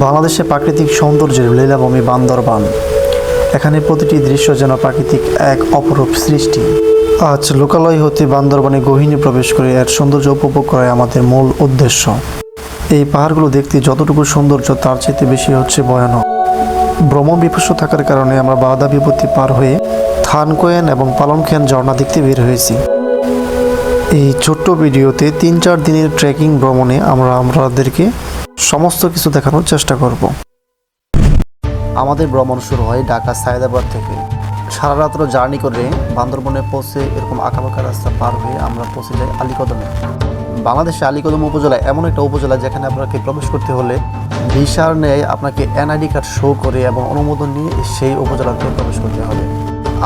বাংলাদেশে প্রাকৃতিক সৌন্দর্যের লীলাভূমি বান্দরবান। এখানে প্রতিটি দৃশ্য যেন প্রাকৃতিক এক অপরূপ সৃষ্টি। আজ লোকালয় হতে বান্দরবানে গহীনে প্রবেশ করে এর সৌন্দর্য উপভোগ করাই আমাদের মূল উদ্দেশ্য। এই পাহাড়গুলো দেখতে যতটুকু সৌন্দর্য তার চেয়ে বেশি হচ্ছে ভয়ানক। ভ্রমণ বিপস্য থাকার কারণে আমরা বাধা বিপত্তি পার হয়ে থানকোয়েন এবং পালংখেন ঝর্ণা দেখতে বের হয়েছি। এই ছোট্ট ভিডিওতে ৩-৪ দিনের ট্রেকিং ভ্রমণে আমরা আপনাদেরকে সমস্ত কিছু দেখানোর চেষ্টা করব। আমাদের ভ্রমণ শুরু হয় ঢাকা সায়েদাবাদ থেকে। সারা রাত্র জার্নি করে বান্দরবনে পৌঁছে এরকম আঁকাবাঁকা রাস্তা পার হয়ে আমরা পৌঁছে যাই আলীকদমে। বাংলাদেশে আলীকদম উপজেলা এমন একটা উপজেলা যেখানে আপনাকে প্রবেশ করতে হলে ভিসার নেয় আপনাকে এনআইডি কার্ড শো করে এবং অনুমোদন নিয়ে সেই উপজেলাতে প্রবেশ করতে হবে।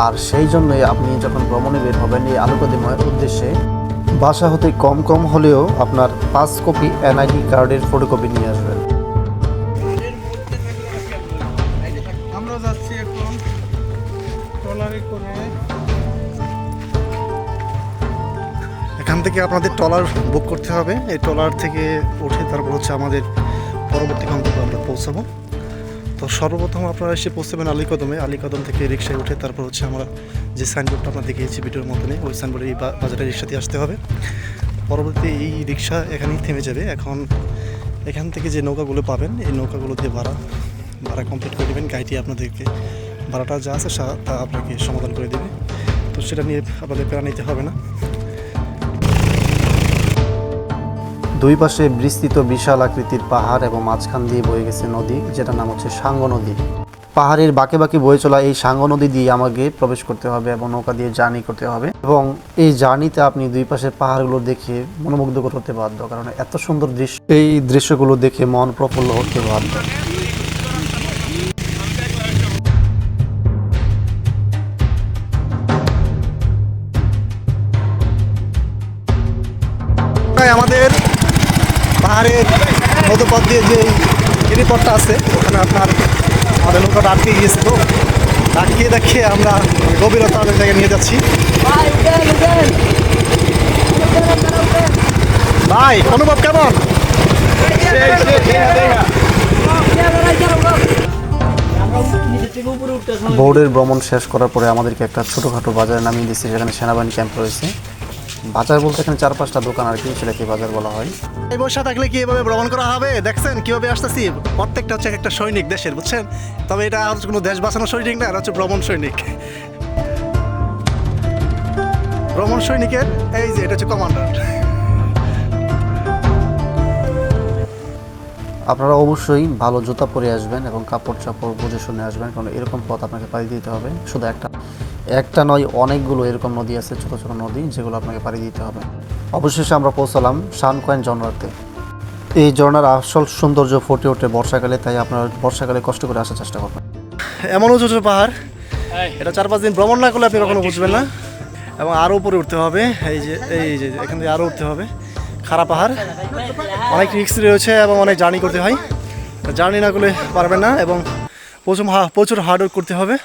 আর সেই জন্যই আপনি যখন ভ্রমণে বের হবেন এই আলীকদমের উদ্দেশ্যে বাসা হতে কম হলেও আপনার 5 কপি এনআইডি কার্ডের ফটোকপি নিয়ে আসবেন। আমরা যাচ্ছি এখন ট্রলারে করে। এখান থেকে আপনাদের ট্রলার বুক করতে হবে। এই ট্রলার থেকে উঠে তারপর হচ্ছে আমাদের পরবর্তী গন্তব্যে আমরা পৌঁছাবো। তো সর্বপ্রথম আপনারা এসে পৌঁছাবেন আলীকদমে। আলীকদম থেকে রিক্সায় উঠে তারপর হচ্ছে আমরা যে সাইনবোর্ডটা আপনার দেখিয়েছি ভিডিওর মতনই ওই সাইনবোর্ডে এই বাজারে রিক্সাতে আসতে হবে। পরবর্তী এই রিক্সা এখানেই থেমে যাবে। এখান থেকে যে নৌকাগুলো পাবেন এই নৌকাগুলো দিয়ে ভাড়া কমপ্লিট করে দেবেন। গাড়িটি আপনাদেরকে ভাড়াটা যা আছে তা আপনাকে সমাধান করে দেবে। তো সেটা নিয়ে আপনাদের প্যারা নিতে হবে না। দুই পাশে বিস্তৃত বিশাল আকৃতির পাহাড় এবং মাঝখান দিয়ে বয়ে গেছে নদী, যেটার নাম হচ্ছে সাঙ্গ নদী। পাহাড়ের বাঁকে বাঁকে বয়ে চলা এই সাঙ্গ নদী দিয়ে আমাকে প্রবেশ করতে হবে এবং নৌকা দিয়ে জার্নি করতে হবে। এবং এই জার্নিতে আপনি দুই পাশের পাহাড়গুলো দেখে মনোমুগ্ধকর হতে বাধ্য, কারণ এত সুন্দর দৃশ্য। এই দৃশ্যগুলো দেখে মন প্রফুল্ল হতে বাধ্য। আমাদের পাহাড়ের মধ্যপথ দিয়ে যে গিরিপথটা আছে ওখানে আমাদের নৌকাটা আটকে গিয়েছে। তো দেখিয়ে আমরা গভীরতা জায়গায় নিয়ে যাচ্ছি। ভাই অনুভব কেমন? বোর্ডের ভ্রমণ শেষ করার পরে আমাদেরকে একটা ছোটোখাটো বাজারে নামিয়ে দিচ্ছে, যেখানে সেনাবাহিনী ক্যাম্প রয়েছে। বাজার বলতে এখানে 4-5টা দোকান আর কি, সেটাকে বাজার বলা হয়। এই বর্ষা থাকলে কি এভাবে ভ্রমণ করা হবে? দেখছেন কিভাবে আসতেছি। প্রত্যেকটা হচ্ছে একটা সৈনিক দেশের, বুঝছেন? তবে এটা হচ্ছে কোনো দেশ বাঁচানোর সৈনিক না, এটা হচ্ছে ভ্রমণ সৈনিক। ভ্রমণ সৈনিকের এই যে এটা হচ্ছে কমান্ডার। আপনারা অবশ্যই ভালো জুতা পরে আসবেন এবং কাপড় চাপড় বুঝে শুনে আসবেন, কারণ এরকম পথ আপনাকে পাড়ি দিতে হবে। শুধু একটা নয়, অনেকগুলো এরকম নদী আছে, ছোটো ছোটো নদী, যেগুলো আপনাকে পাড়ি দিতে হবে। অবশেষে আমরা পৌঁছালাম থানকোয়েন ঝর্ণাতে। এই ঝর্ণার আসল সৌন্দর্য ফুটে ওঠে বর্ষাকালে, তাই আপনারা বর্ষাকালে কষ্ট করে আসার চেষ্টা করবেন। এমন উঁচু পাহাড়, এটা 4-5 দিন ভ্রমণ না করলে আপনি কখনো বুঝবেন না। এবং আরও উপরে উঠতে হবে। এই যে এখান থেকে আরও উঠতে হবে। খারাপ পাহাড়, অনেক রিস্ক রয়েছে এবং অনেক জার্নি করতে হয়। জার্নি না করলে পারবেন না এবং প্রচুর হার্ড ওয়ার্ক করতে হবে।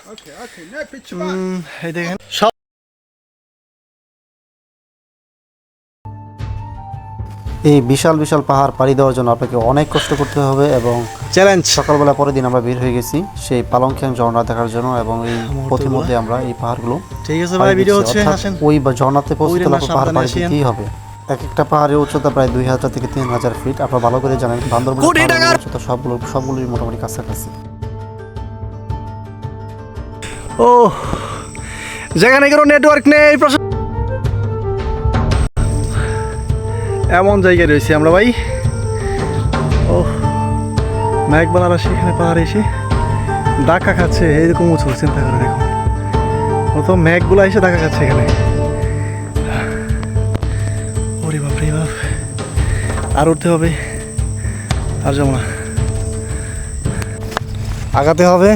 এই দেখেন সব এই বিশাল বিশাল পাহাড় পাড়ি দেওয়ার জন্য আপনাকে অনেক কষ্ট করতে হবে এবং চ্যালেঞ্জ। সকালবেলা পরের দিন আমরা বের হয়ে গেছি সেই পালংখেং ঝর্ণা দেখার জন্য, এবং এই পথের মধ্যে আমরা এই পাহাড়গুলো ঠিক আছে ভাই, ভিডিও হচ্ছে, আসেন। ওই ঝর্ণাতে পৌঁছতে হলে পাহাড় পাড়ি দিতেই হবে। এক একটা পাহাড়ের উচ্চতা প্রায় 2000 থেকে 3000 ফিট। আপনারা ভালো করে জানেন বান্দরবানের উচ্চতা সবগুলোই মোটামুটি কাছাকাছি। ও যেখানে কোনো নেটওয়ার্ক নেই, এমন জায়গায় রয়েছি আমরা ভাই। ও মেঘবালারা সেখানে পাহাড়ে এসে ধাক্কা খাচ্ছে, এইরকম উঁচু, চিন্তা করেন। এখন ও তো মেঘগুলা এসে ধাক্কা খাচ্ছে এখানে। ওরে বাপ রে বাপ, আর উঠতে হবে, আর যাবো না, আগাতে হবে,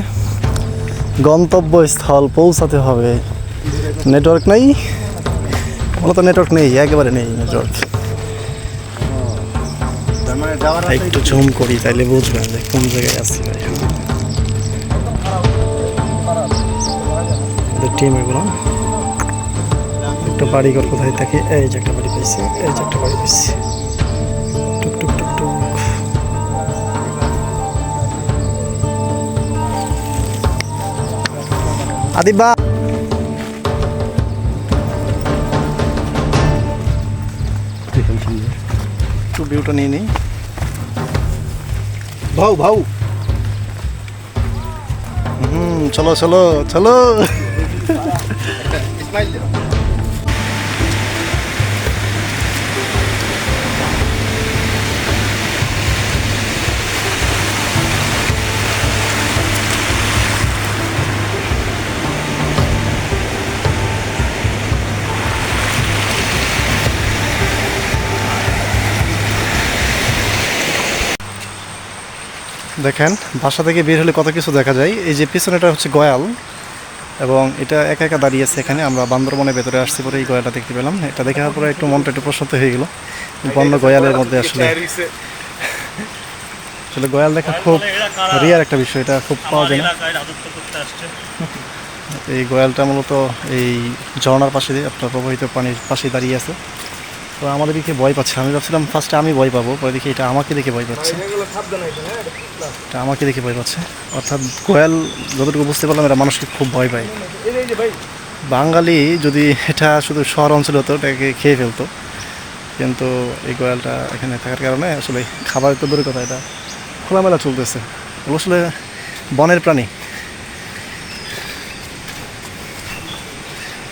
গন্তব্যস্থল পৌঁছাতে হবে। নেটওয়ার্ক নেই, মূলত নেটওয়ার্ক নেই, একেবারে নেই নেটওয়ার্ক। একটু জুম করি তাইলে বুঝবেন যে কোন জায়গায় আছি। টিম এগুলো একটা বাড়িঘর কোথায় থাকে, এই যে একটা বাড়ি পাইছি, এই যে একটা বাড়ি পাইছি। টুক টুক টুক টুক। আদিব বা একটু ভিউটা নিয়ে নিই। ভাউ ভাউ চলো চলো চলো। দেখেন বাসা থেকে বের হলে কত কিছু দেখা যায়। এই যে পিছনেটা হচ্ছে গয়াল, এবং এটা একা একা দাঁড়িয়ে আছে এখানে। আমরা বান্দরবনের ভেতরে আসছি পরে এই গয়ালটা দেখতে পেলাম। এটা দেখার পরে একটু মনটা একটু প্রশান্ত হয়ে গেল। বন্য গয়ালের মধ্যে আসলে আসলে গয়াল দেখা খুব রিয়ার একটা বিষয়, এটা খুব পাওয়া যায় না। এই গয়ালটা মূলত এই ঝর্ণার পাশে আপনার প্রবাহিত পানির পাশে দাঁড়িয়ে আছে। তো আমাদের দিকে ভয় পাচ্ছে। আমি ভাবছিলাম ফার্স্টে আমি ভয় পাবো, পরে দেখি এটা আমাকে দেখে ভয় পাচ্ছে। এটা আমাকে দেখে ভয় পাচ্ছে, অর্থাৎ গয়াল যতটুকু বুঝতে পারলাম এটা মানুষকে খুব ভয় পায়। বাঙালি যদি এটা শুধু শহর অঞ্চলে হতো এটাকে খেয়ে ফেলতো, কিন্তু এই গয়ালটা এখানে থাকার কারণে আসলে খাবার তো দূরের কথা, এটা খোলামেলা চলতেছে। ওগুলো আসলে বনের প্রাণী।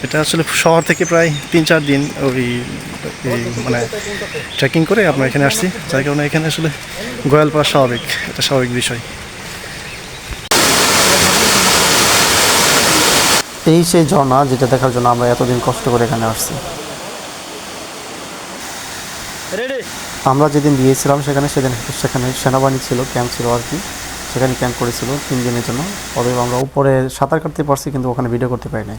এটা আসলে শহর থেকে প্রায় 3-4 দিন মানে ট্রেকিং করে আপনার এখানে আসছি, যার কারণে এখানে আসলে গয়াল পাওয়া স্বাভাবিক, এটা স্বাভাবিক বিষয়। এই সেই ঝর্ণা যেটা দেখার জন্য আমরা এতদিন কষ্ট করে এখানে আসছি। আমরা যেদিন গিয়েছিলাম সেখানে সেনাবাহিনী ছিল, ক্যাম্প ছিল আর কি। সেখানে ক্যাম্প করেছিল 3 দিনের জন্য। অতএব আমরা উপরে সাঁতার কাটতে পারছি, কিন্তু ওখানে ভিডিও করতে পারি নাই।